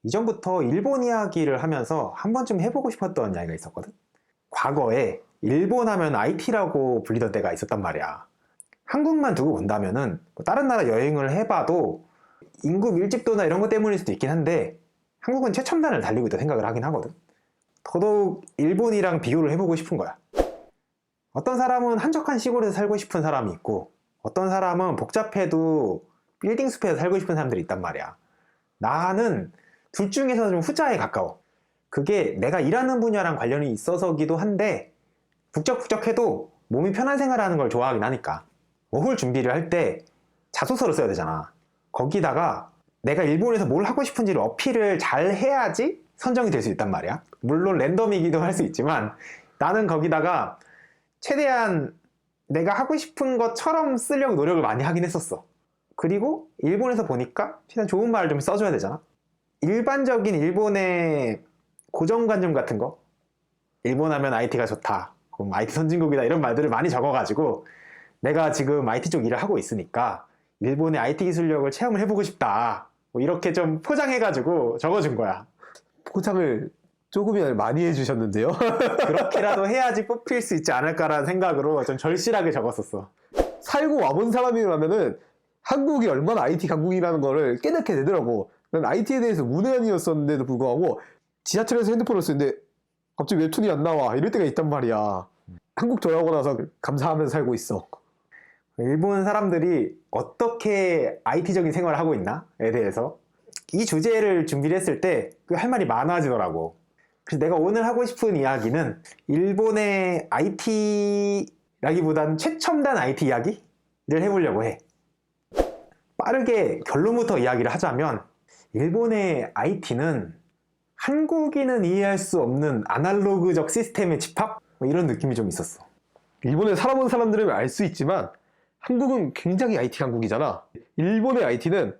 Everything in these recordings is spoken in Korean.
이전부터 일본 이야기를 하면서 한 번쯤 해보고 싶었던 이야기가 있었거든. 과거에 일본 하면 IT라고 불리던 때가 있었단 말이야. 한국만 두고 본다면은 뭐 다른 나라 여행을 해봐도 인구 밀집도나 이런 것 때문일 수도 있긴 한데 한국은 최첨단을 달리고 있다고 생각을 하긴 하거든. 더더욱 일본이랑 비교를 해보고 싶은 거야. 어떤 사람은 한적한 시골에서 살고 싶은 사람이 있고 어떤 사람은 복잡해도 빌딩 숲에서 살고 싶은 사람들이 있단 말이야. 나는 둘 중에서 좀 후자에 가까워. 그게 내가 일하는 분야랑 관련이 있어서기도 한데 북적북적해도 몸이 편한 생활하는 걸 좋아하긴 하니까. 워홀 준비를 할 때 자소서를 써야 되잖아. 거기다가 내가 일본에서 뭘 하고 싶은지를 어필을 잘 해야지 선정이 될 수 있단 말이야. 물론 랜덤이기도 할 수 있지만 나는 거기다가 최대한 내가 하고 싶은 것처럼 쓰려고 노력을 많이 하긴 했었어. 그리고 일본에서 보니까 최대한 좋은 말을 좀 써줘야 되잖아. 일반적인 일본의 고정관념 같은 거, 일본 하면 IT가 좋다, 그럼 IT 선진국이다, 이런 말들을 많이 적어가지고 내가 지금 IT 쪽 일을 하고 있으니까 일본의 IT 기술력을 체험을 해보고 싶다, 뭐 이렇게 좀 포장해가지고 적어준 거야. 포장을 조금이나 많이 해주셨는데요. 그렇게라도 해야지 뽑힐 수 있지 않을까라는 생각으로 좀 절실하게 적었었어. 살고 와본 사람이라면은 한국이 얼마나 IT 강국이라는 거를 깨닫게 되더라고. 난 IT에 대해서 문외한이었었는데도 불구하고 지하철에서 핸드폰을 쓰는데 갑자기 웹툰이 안 나와 이럴 때가 있단 말이야. 한국 돌아오고 나서 감사하면서 살고 있어. 일본 사람들이 어떻게 IT적인 생활을 하고 있나에 대해서 이 주제를 준비를 했을 때 할 말이 많아지더라고. 그래서 내가 오늘 하고 싶은 이야기는 일본의 IT라기보다는 최첨단 IT 이야기를 해보려고 해. 빠르게 결론부터 이야기를 하자면 일본의 IT는 한국인은 이해할 수 없는 아날로그적 시스템의 집합? 뭐 이런 느낌이 좀 있었어. 일본에 살아본 사람들은 알 수 있지만 한국은 굉장히 IT 강국이잖아. 일본의 IT는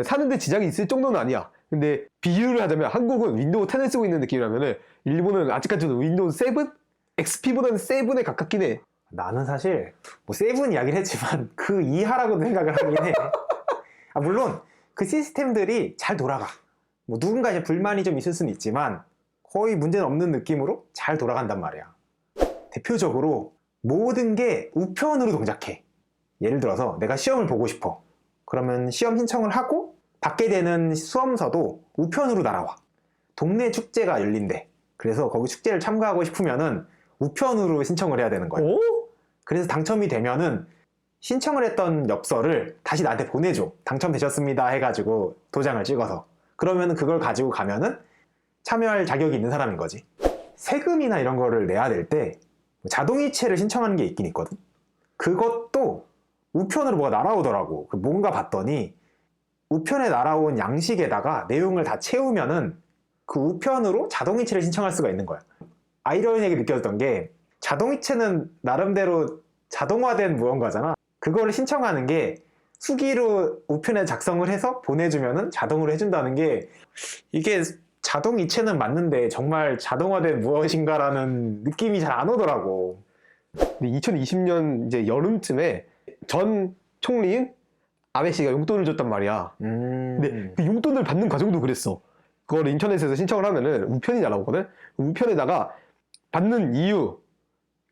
사는데 지장이 있을 정도는 아니야. 근데 비유를 하자면 한국은 윈도우 10을 쓰고 있는 느낌이라면 일본은 아직까지도 윈도우 7? XP보다는 7에 가깝긴 해. 나는 사실 뭐 세븐 이야기를 했지만 그 이하라고도 생각을 하긴 해. 물론 그 시스템들이 잘 돌아가. 뭐 누군가 이제 불만이 좀 있을 수는 있지만 거의 문제는 없는 느낌으로 잘 돌아간단 말이야. 대표적으로 모든 게 우편으로 동작해. 예를 들어서 내가 시험을 보고 싶어. 그러면 시험 신청을 하고 받게 되는 수험서도 우편으로 날아와. 동네 축제가 열린대. 그래서 거기 축제를 참가하고 싶으면은 우편으로 신청을 해야 되는 거야. 오? 그래서 당첨이 되면은 신청을 했던 엽서를 다시 나한테 보내줘. 당첨되셨습니다 해가지고 도장을 찍어서. 그러면 그걸 가지고 가면은 참여할 자격이 있는 사람인 거지. 세금이나 이런 거를 내야 될 때 자동이체를 신청하는 게 있긴 있거든. 그것도 우편으로 뭐가 날아오더라고. 뭔가 봤더니 우편에 날아온 양식에다가 내용을 다 채우면은 그 우편으로 자동이체를 신청할 수가 있는 거야. 아이러니하게 느껴졌던 게 자동이체는 나름대로 자동화된 무언가잖아. 그거를 신청하는 게 수기로 우편에 작성을 해서 보내주면은 자동으로 해준다는 게 이게 자동이체는 맞는데 정말 자동화된 무엇인가라는 느낌이 잘 안 오더라고. 2020년 이제 여름쯤에 전 총리인 아베 씨가 용돈을 줬단 말이야. 근데 그 용돈을 받는 과정도 그랬어. 그걸 인터넷에서 신청을 하면은 우편이 날아오거든. 우편에다가 받는 이유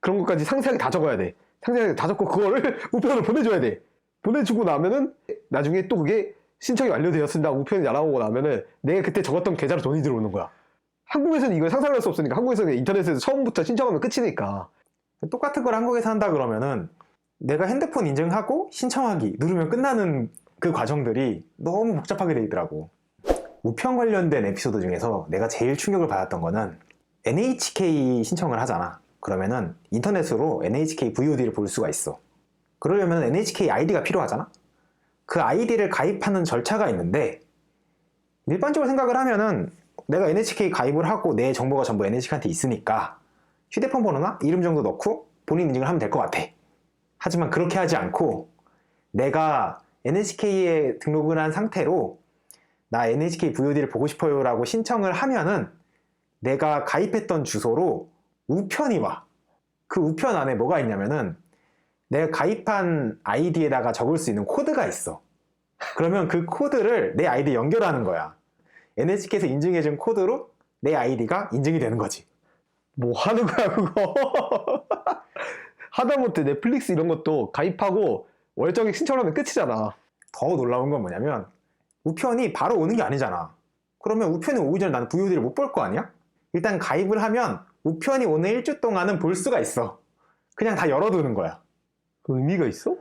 그런 것까지 상세하게 다 적어야 돼. 상세하게 다 적고 그거를 우편으로 보내줘야 돼. 보내주고 나면은 나중에 또 그게 신청이 완료되었습니다. 우편이 날아오고 나면은 내가 그때 적었던 계좌로 돈이 들어오는 거야. 한국에서는 이걸 상상할 수 없으니까 한국에서는 인터넷에서 처음부터 신청하면 끝이니까. 똑같은 걸 한국에서 한다 그러면은 내가 핸드폰 인증하고 신청하기 누르면 끝나는 그 과정들이 너무 복잡하게 돼 있더라고. 우편 관련된 에피소드 중에서 내가 제일 충격을 받았던 거는 NHK 신청을 하잖아. 그러면은 인터넷으로 NHK VOD를 볼 수가 있어. 그러려면 NHK 아이디가 필요하잖아. 그 아이디를 가입하는 절차가 있는데 일반적으로 생각을 하면은 내가 NHK 가입을 하고 내 정보가 전부 NHK한테 있으니까 휴대폰 번호나 이름 정도 넣고 본인 인증을 하면 될 것 같아. 하지만 그렇게 하지 않고 내가 NHK에 등록을 한 상태로 나 NHK VOD를 보고 싶어요 라고 신청을 하면은 내가 가입했던 주소로 우편이 와. 그 우편 안에 뭐가 있냐면은 내가 가입한 아이디에다가 적을 수 있는 코드가 있어. 그러면 그 코드를 내 아이디에 연결하는 거야. NHK에서 인증해준 코드로 내 아이디가 인증이 되는 거지. 뭐 하는 거야 그거? 하다못해 넷플릭스 이런 것도 가입하고 월정액 신청하면 끝이잖아. 더 놀라운 건 뭐냐면 우편이 바로 오는 게 아니잖아. 그러면 우편이 오기 전에 나는 VOD를 못 볼 거 아니야? 일단 가입을 하면 우편이 오는 일주 동안은 볼 수가 있어. 그냥 다 열어두는 거야. 그 의미가 있어?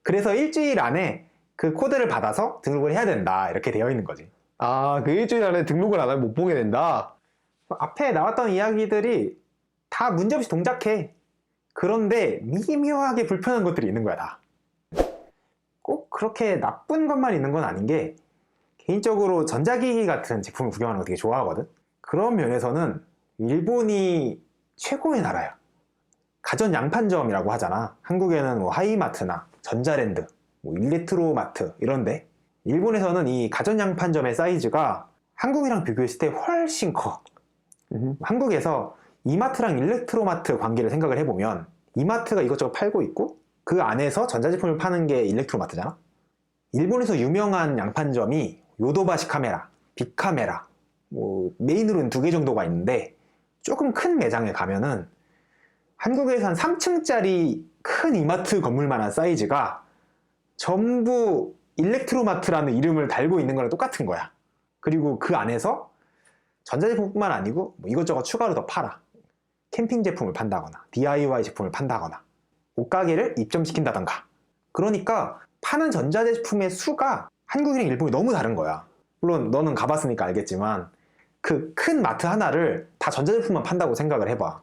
그래서 일주일 안에 그 코드를 받아서 등록을 해야 된다 이렇게 되어 있는 거지. 아, 그 일주일 안에 등록을 안 하면 못 보게 된다? 앞에 나왔던 이야기들이 다 문제없이 동작해. 그런데 미묘하게 불편한 것들이 있는 거야 다. 꼭 그렇게 나쁜 것만 있는 건 아닌 게 개인적으로 전자기기 같은 제품을 구경하는 거 되게 좋아하거든. 그런 면에서는 일본이 최고의 나라야. 가전 양판점이라고 하잖아. 한국에는 뭐 하이마트나 전자랜드, 뭐 일렉트로마트 이런데 일본에서는 이 가전 양판점의 사이즈가 한국이랑 비교했을 때 훨씬 커. 한국에서 이마트랑 일렉트로마트 관계를 생각을 해보면 이마트가 이것저것 팔고 있고 그 안에서 전자제품을 파는 게 일렉트로마트잖아. 일본에서 유명한 양판점이 요도바시 카메라, 빅카메라, 뭐 메인으로는 2개 정도가 있는데 조금 큰 매장에 가면은 한국에서 한 3층짜리 큰 이마트 건물만한 사이즈가 전부 일렉트로마트라는 이름을 달고 있는 거랑 똑같은 거야. 그리고 그 안에서 전자제품뿐만 아니고 뭐 이것저것 추가로 더 팔아. 캠핑 제품을 판다거나 DIY 제품을 판다거나 옷가게를 입점시킨다던가. 그러니까 파는 전자제품의 수가 한국이랑 일본이 너무 다른 거야. 물론 너는 가봤으니까 알겠지만 그 큰 마트 하나를 다 전자제품만 판다고 생각을 해봐.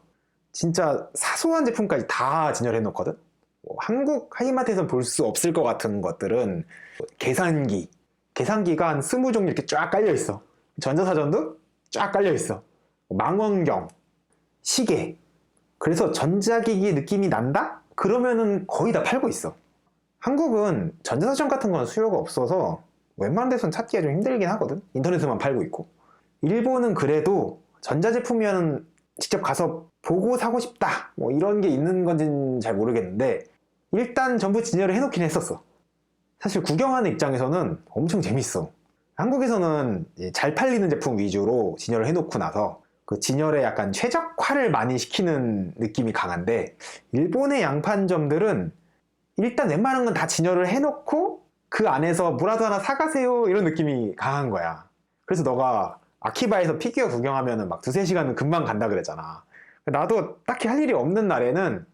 진짜 사소한 제품까지 다 진열해 놓거든. 뭐 한국 하이마트에서는 볼 수 없을 것 같은 것들은 계산기가 한 20종류 이렇게 쫙 깔려 있어. 전자사전도 쫙 깔려 있어. 망원경, 시계. 그래서 전자기기 느낌이 난다? 그러면은 거의 다 팔고 있어. 한국은 전자사전 같은 건 수요가 없어서 웬만한 데서는 찾기가 좀 힘들긴 하거든. 인터넷에만 팔고 있고. 일본은 그래도 전자제품이면 직접 가서 보고 사고 싶다 뭐 이런 게 있는 건지는 잘 모르겠는데 일단 전부 진열을 해놓긴 했었어. 사실 구경하는 입장에서는 엄청 재밌어. 한국에서는 잘 팔리는 제품 위주로 진열을 해놓고 나서 그 진열에 약간 최적화를 많이 시키는 느낌이 강한데 일본의 양판점들은 일단 웬만한 건 다 진열을 해놓고 그 안에서 뭐라도 하나 사가세요 이런 느낌이 강한 거야. 그래서 너가 아키바에서 피규어 구경하면 막 2-3시간은 금방 간다 그랬잖아. 나도 딱히 할 일이 없는 날에는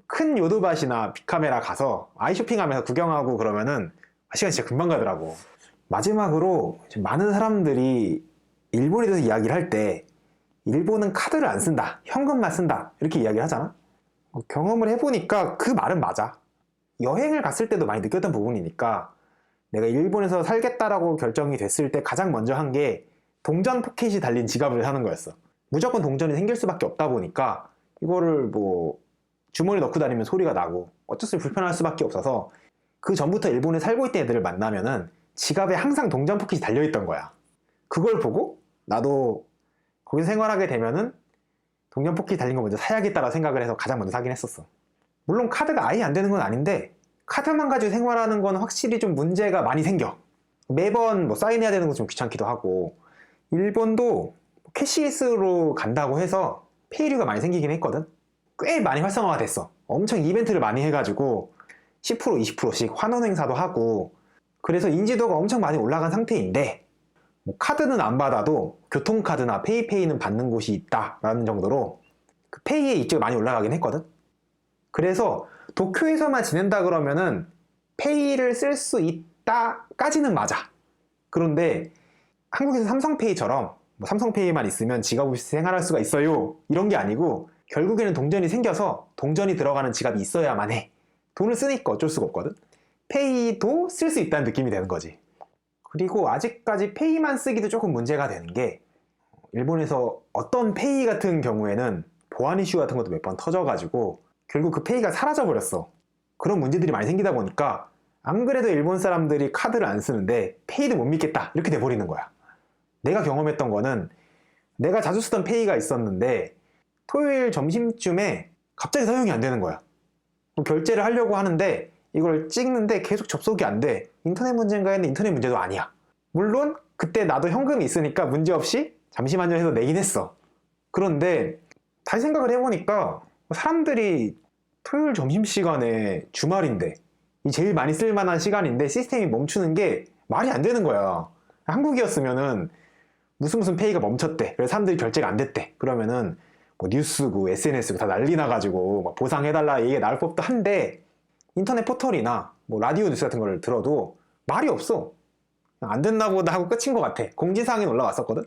큰 요도바시나 빅카메라 가서 아이쇼핑하면서 구경하고 그러면은 시간이 진짜 금방 가더라고. 마지막으로 많은 사람들이 일본에 대해서 이야기를 할 때 일본은 카드를 안 쓴다, 현금만 쓴다 이렇게 이야기를 하잖아. 경험을 해보니까 그 말은 맞아. 여행을 갔을 때도 많이 느꼈던 부분이니까 내가 일본에서 살겠다라고 결정이 됐을 때 가장 먼저 한 게 동전 포켓이 달린 지갑을 사는 거였어. 무조건 동전이 생길 수밖에 없다 보니까 이거를 뭐 주머니 넣고 다니면 소리가 나고 어쩔 수 없이 불편할 수밖에 없어서 그 전부터 일본에 살고 있던 애들을 만나면은 지갑에 항상 동전 포켓이 달려있던 거야. 그걸 보고 나도 거기서 생활하게 되면은 동전 포켓이 달린 거 먼저 사야겠다라고 생각을 해서 가장 먼저 사긴 했었어. 물론 카드가 아예 안 되는 건 아닌데 카드만 가지고 생활하는 건 확실히 좀 문제가 많이 생겨. 매번 뭐 사인해야 되는 거 좀 귀찮기도 하고 일본도 캐시리스로 간다고 해서 페이류가 많이 생기긴 했거든. 꽤 많이 활성화가 됐어. 엄청 이벤트를 많이 해가지고 10% 20%씩 환원 행사도 하고 그래서 인지도가 엄청 많이 올라간 상태인데 뭐 카드는 안 받아도 교통카드나 페이페이는 받는 곳이 있다라는 정도로 그 페이의 이쪽이 많이 올라가긴 했거든. 그래서 도쿄에서만 지낸다 그러면은 페이를 쓸 수 있다까지는 맞아. 그런데 한국에서 삼성페이처럼 뭐 삼성페이만 있으면 지갑 없이 생활할 수가 있어요 이런 게 아니고 결국에는 동전이 생겨서 동전이 들어가는 지갑이 있어야만 해. 돈을 쓰니까 어쩔 수가 없거든. 페이도 쓸 수 있다는 느낌이 되는 거지. 그리고 아직까지 페이만 쓰기도 조금 문제가 되는 게 일본에서 어떤 페이 같은 경우에는 보안 이슈 같은 것도 몇 번 터져가지고 결국 그 페이가 사라져 버렸어. 그런 문제들이 많이 생기다 보니까 안 그래도 일본 사람들이 카드를 안 쓰는데 페이도 못 믿겠다 이렇게 돼버리는 거야. 내가 경험했던 거는 내가 자주 쓰던 페이가 있었는데 토요일 점심쯤에 갑자기 사용이 안 되는 거야. 결제를 하려고 하는데 이걸 찍는데 계속 접속이 안 돼. 인터넷 문제인가 했는데 인터넷 문제도 아니야. 물론 그때 나도 현금이 있으니까 문제없이 잠시만요 해서 내긴 했어. 그런데 다시 생각을 해보니까 사람들이 토요일 점심시간에 주말인데 이 제일 많이 쓸만한 시간인데 시스템이 멈추는 게 말이 안 되는 거야. 한국이었으면은 무슨 페이가 멈췄대. 그래서 사람들이 결제가 안 됐대. 그러면은 뭐 뉴스고 SNS고 다 난리 나가지고 막 보상해달라 얘기가 나올 법도 한데 인터넷 포털이나 뭐 라디오 뉴스 같은 걸 들어도 말이 없어. 안 됐나 보다 하고 끝인 것 같아. 공지사항에 올라왔었거든.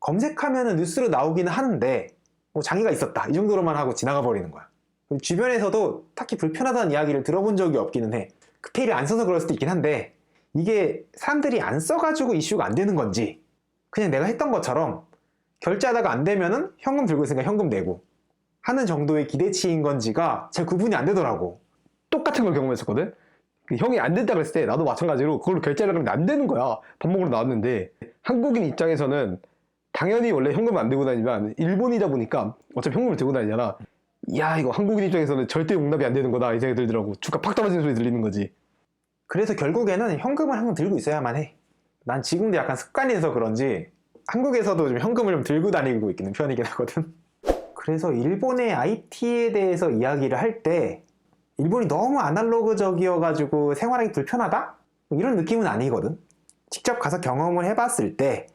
검색하면은 뉴스로 나오기는 하는데 뭐 장애가 있었다 이 정도로만 하고 지나가 버리는 거야. 그리고 주변에서도 딱히 불편하다는 이야기를 들어본 적이 없기는 해. 그 페이를 안 써서 그럴 수도 있긴 한데 이게 사람들이 안 써가지고 이슈가 안 되는 건지 그냥 내가 했던 것처럼 결제하다가 안 되면은 현금 들고 있으니까 현금 내고 하는 정도의 기대치인 건지가 잘 구분이 안 되더라고. 똑같은 걸 경험했었거든. 그 형이 안 된다 그랬을 때 나도 마찬가지로 그걸로 결제하려고 했는데 안 되는 거야. 밥 먹으러 나왔는데 한국인 입장에서는 당연히 원래 현금 안 들고 다니지만 일본이다 보니까 어차피 현금을 들고 다니잖아. 야 이거 한국인 입장에서는 절대 용납이 안 되는 거다 이 생각이 들더라고. 주가 팍 떨어지는 소리 들리는 거지. 그래서 결국에는 현금을 항상 들고 있어야만 해. 난 지금도 약간 습관이 돼서 그런지 한국에서도 좀 현금을 좀 들고 다니고 있는 편이긴 하거든. 그래서 일본의 IT에 대해서 이야기를 할 때 일본이 너무 아날로그적이어가지고 생활하기 불편하다? 이런 느낌은 아니거든. 직접 가서 경험을 해봤을 때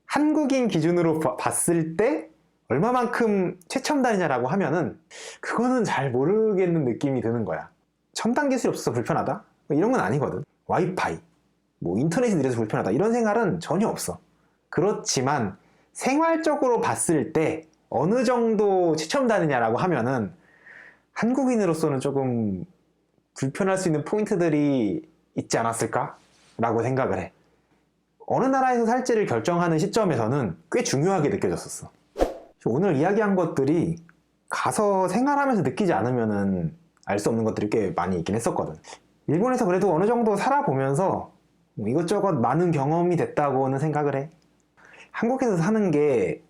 한국인 기준으로 봤을 때 얼마만큼 최첨단이냐라고 하면은 그거는 잘 모르겠는 느낌이 드는 거야. 첨단 기술이 없어서 불편하다? 이런 건 아니거든. 와이파이, 뭐 인터넷이 느려서 불편하다 이런 생활은 전혀 없어. 그렇지만 생활적으로 봤을 때 어느 정도 최첨단이냐라고 하면은 한국인으로서는 조금 불편할 수 있는 포인트들이 있지 않았을까? 라고 생각을 해. 어느 나라에서 살지를 결정하는 시점에서는 꽤 중요하게 느껴졌었어. 오늘 이야기한 것들이 가서 생활하면서 느끼지 않으면은 알 수 없는 것들이 꽤 많이 있긴 했었거든. 일본에서 그래도 어느 정도 살아보면서 이것저것 많은 경험이 됐다고는 생각을 해. 한국에서 사는 게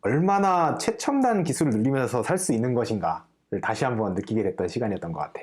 얼마나 최첨단 기술을 누리면서 살 수 있는 것인가를 다시 한번 느끼게 됐던 시간이었던 것 같아.